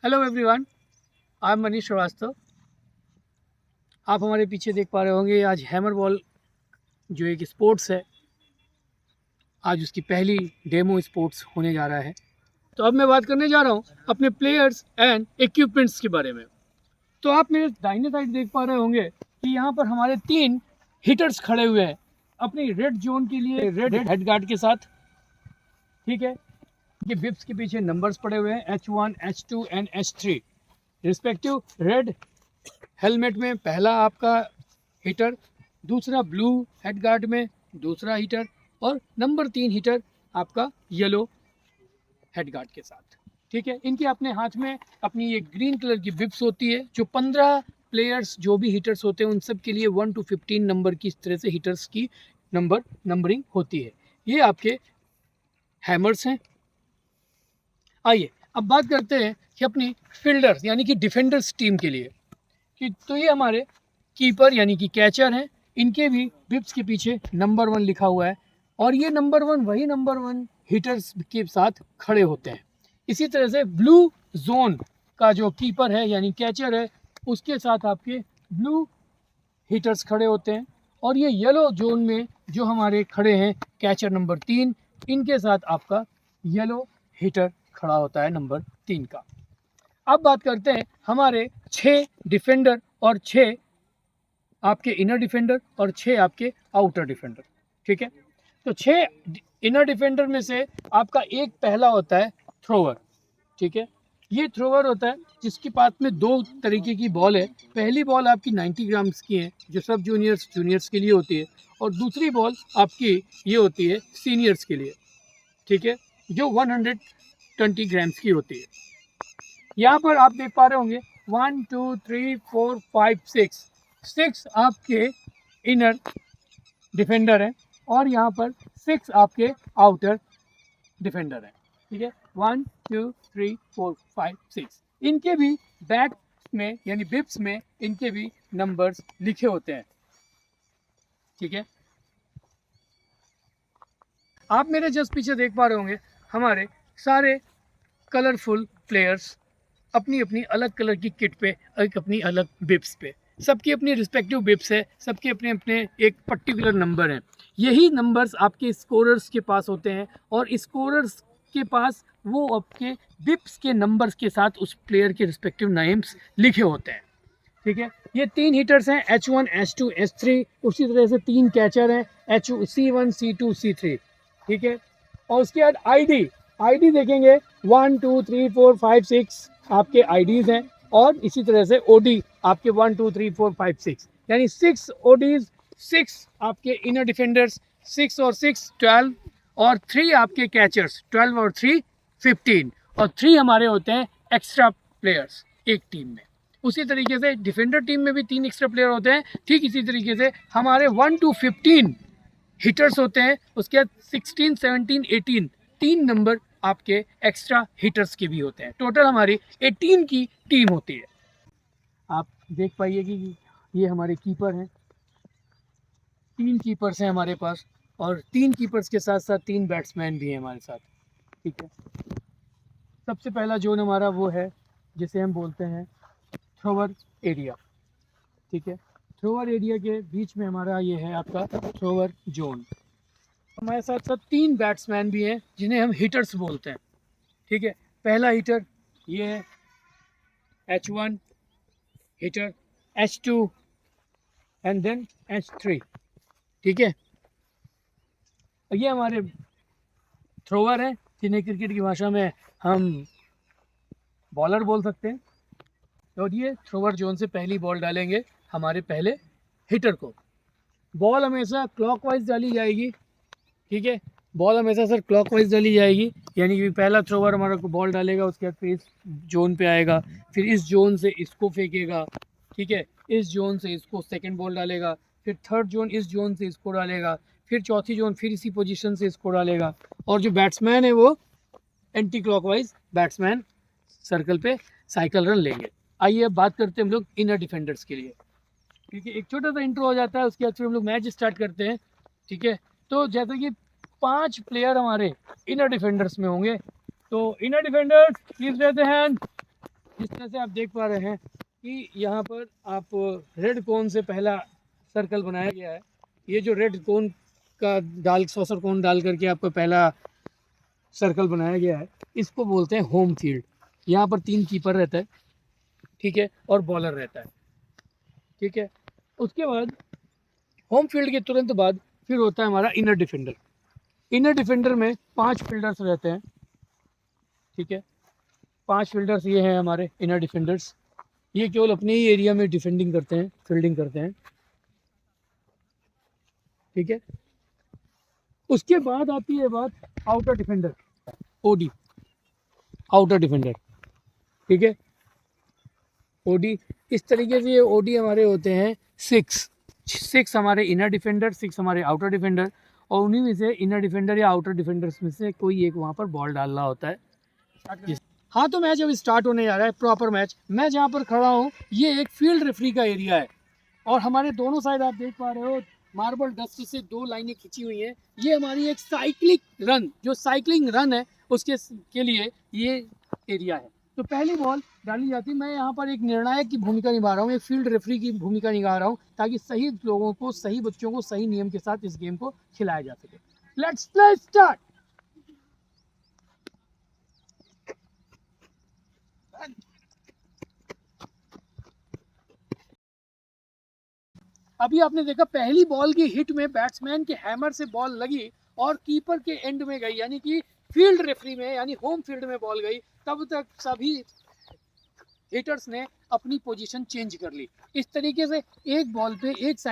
Hello everyone, I am Manish Srivastava. आप हमारे पीछे देख पा रहे होंगे आज हैमर बॉल जो एक स्पोर्ट्स है, आज उसकी पहली डेमो स्पोर्ट्स होने जा रहा है। तो अब मैं बात करने जा रहा हूँ अपने प्लेयर्स एंड इक्विपमेंट्स के बारे में। तो आप मेरे दाहिने साइड देख पा रहे होंगे कि यहाँ पर हमारे 3 हिटर्स खड़े हुए हैं अपनी रेड जोन के लिए, रेड हेड गार्ड के साथ। ठीक है, ये बिप्स के पीछे नंबर्स पड़े हुए हैं H1, H2 and H3 respective. Red helmet में पहला आपका हीटर, दूसरा ब्लू हेड गार्ड में दूसरा हीटर और नंबर 3 हीटर आपका येलो हेड गार्ड के साथ। ठीक है, इनके अपने हाथ में अपनी ये ग्रीन कलर की बिप्स होती है जो 15 प्लेयर्स जो भी हीटर्स होते हैं उन सब के लिए 1 to 15 नंबर की इस तरह से हीटर्स की नंबरिंग होती है। ये आपके हैमर्स हैं। आइए अब बात करते हैं कि अपनी फील्डर्स यानी कि डिफेंडर्स टीम के लिए कि तो ये हमारे कीपर यानी कि कैचर हैं, इनके भी बिप्स के पीछे नंबर 1 लिखा हुआ है और ये नंबर 1 वही नंबर 1 हिटर्स के साथ खड़े होते हैं। इसी तरह से ब्लू जोन का जो कीपर है यानी कैचर है उसके साथ आपके ब्लू हिटर्स खड़े होते हैं और ये येलो जोन में जो हमारे खड़े हैं कैचर नंबर 3, इनके साथ आपका येलो हिटर खड़ा होता है नंबर 3 का। अब बात करते हैं हमारे 6 डिफेंडर और 6 आपके इनर डिफेंडर और 6 आपके आउटर डिफेंडर। ठीक है, तो 6 इनर डिफेंडर में से आपका एक पहला होता है थ्रोवर। ठीक है, ये थ्रोवर होता है जिसके पास में 2 तरीके की बॉल है। पहली बॉल आपकी 90 ग्राम्स की है जो सब जूनियर्स के लिए होती है और दूसरी बॉल आपकी ये होती है सीनियर्स के लिए। ठीक है, जो 120 ग्राम्स की होती है। यहाँ पर आप देख पा रहे होंगे 1 2 3 4 5 6 आपके इनर डिफेंडर हैं और यहाँ पर 6 आपके आउटर डिफेंडर हैं। ठीक है, 1 2 3 4 5 6 इनके भी बैक में यानी बिप्स में इनके भी नंबर्स लिखे होते हैं। ठीक है, आप मेरे जस्ट पीछे देख पा रहे होंगे हमारे सारे कलरफुल प्लेयर्स अपनी अपनी अलग कलर की किट पे, एक अपनी अलग बिप्स पे, सबकी अपनी रिस्पेक्टिव बिप्स है, सबके अपने अपने एक पर्टिकुलर नंबर हैं। यही नंबर्स आपके स्कोरर्स के पास होते हैं और स्कोरर्स के पास वो आपके बिप्स के नंबर्स के साथ उस प्लेयर के रिस्पेक्टिव नेम्स लिखे होते हैं। ठीक है, ये 3 हिटर्स हैं H1, H2, H3। उसी तरह से 3 कैचर हैं C1, C2, C3। ठीक है, और उसके बाद आईडी देखेंगे 1 2 3 4 5 6 आपके आईडीज हैं और इसी तरह से ओडी आपके 1 2 3 4 5 6 यानी 6 ओडीज, 6 आपके इनर डिफेंडर्स, 6 और 6 12 और 3 आपके कैचर्स 12 और 3 15 और 3 हमारे होते हैं एक्स्ट्रा प्लेयर्स एक टीम में। उसी तरीके से डिफेंडर टीम में भी 3 एक्स्ट्रा प्लेयर होते हैं। ठीक इसी तरीके से हमारे 1 to 15 हिटर्स होते हैं। उसके बाद 16 17 18 3 नंबर आपके एक्स्ट्रा हिटर्स के भी होते हैं। टोटल हमारी 18 की टीम होती है। आप देख पाइए कि ये हमारे कीपर हैं, 3 कीपर्स हैं हमारे पास और 3 कीपर्स के साथ साथ 3 बैट्समैन भी हैं हमारे साथ। ठीक है, सबसे पहला जोन हमारा वो है जिसे हम बोलते हैं थ्रोवर एरिया। ठीक है, थ्रोवर एरिया के बीच में हमारा ये है आपका थ्रोवर जोन। हमारे साथ साथ 3 बैट्समैन भी हैं जिन्हें हम हिटर्स बोलते हैं। ठीक है, पहला हिटर ये है H1 heater, H2 and then H3। ठीक है, ये हमारे थ्रोवर हैं जिन्हें क्रिकेट की भाषा में हम बॉलर बोल सकते हैं और ये थ्रोवर जोन से पहली बॉल डालेंगे हमारे पहले हिटर को। बॉल हमेशा क्लॉकवाइज डाली जाएगी। ठीक है, बॉल हमेशा सर क्लॉकवाइज डाली जाएगी यानी कि पहला थ्रोवर हमारा को बॉल डालेगा, उसके बाद फिर इस जोन पे आएगा, फिर इस जोन से इसको फेंकेगा। ठीक है, इस जोन से इसको सेकंड बॉल डालेगा, फिर थर्ड जोन इस जोन से इसको डालेगा, फिर चौथी जोन फिर इसी पोजीशन से इसको डालेगा और जो बैट्समैन है वो एंटी क्लॉकवाइज बैट्समैन सर्कल पे साइकिल रन लेंगे। आइए अब बात करते हैं हम लोग इनर डिफेंडर्स के लिए, क्योंकि एक छोटा सा इंट्रो हो जाता है उसके बाद फिर हम लोग मैच स्टार्ट करते हैं। ठीक है, तो जैसे कि 5 प्लेयर हमारे इनर डिफेंडर्स में होंगे, तो inner defenders please raise the hand. जिस तरह से आप देख पा रहे हैं कि यहाँ पर आप रेड कोन से पहला सर्कल बनाया गया है। ये जो रेड कोन का सॉसर कोन डाल करके आपका पहला सर्कल बनाया गया है, इसको बोलते हैं होम फील्ड। यहाँ पर 3 कीपर रहता है, ठीक है, और बॉलर रहता है, ठीक है। उसके बाद होम फील्ड के तुरंत बाद फिर होता है हमारा इनर डिफेंडर। इनर डिफेंडर में 5 फील्डर्स रहते हैं, ठीक है। 5 फील्डर्स ये हैं हमारे इनर डिफेंडर्स। ये केवल अपने ही एरिया में डिफेंडिंग करते हैं, फील्डिंग करते हैं, ठीक है। उसके बाद आती है बात outer defender, OD, outer defender, ठीक है। ओडी इस तरीके से ये ओडी हमारे होते हैं 6 हमारे इनर डिफेंडर, 6 हमारे आउटर डिफेंडर, और उन्हीं में से इनर डिफेंडर या आउटर डिफेंडर्स में से कोई एक वहाँ पर बॉल डालना होता है। हाँ, तो मैच अभी स्टार्ट होने जा रहा है, प्रॉपर मैच। मैं जहाँ पर खड़ा हूँ ये एक फील्ड रेफरी का एरिया है, और हमारे दोनों साइड आप देख पा रहे हो मार्बल डस्ट से 2 लाइनें खींची हुई हैं। ये हमारी एक साइक्लिंग रन, जो साइक्लिंग रन है उसके के लिए ये एरिया है। तो पहली बॉल डाली जाती है। मैं यहाँ पर एक निर्णायक की भूमिका निभा रहा हूँ, एक फील्ड रेफरी की भूमिका निभा रहा हूँ, ताकि सही लोगों को, सही बच्चों को सही नियम के साथ इस गेम को खिलाया जा सके। Let's play start. अभी आपने देखा पहली बॉल की हिट में बैट्समैन के हैमर से बॉल लगी और कीपर के एंड में गई, यानी कि फील्ड रेफरी में, यानी होम फील्ड में बॉल गई। तब तक सभी हिटर्स ने अपनी पोजीशन चेंज कर ली। इस तरीके से एक बॉल पे एक साइड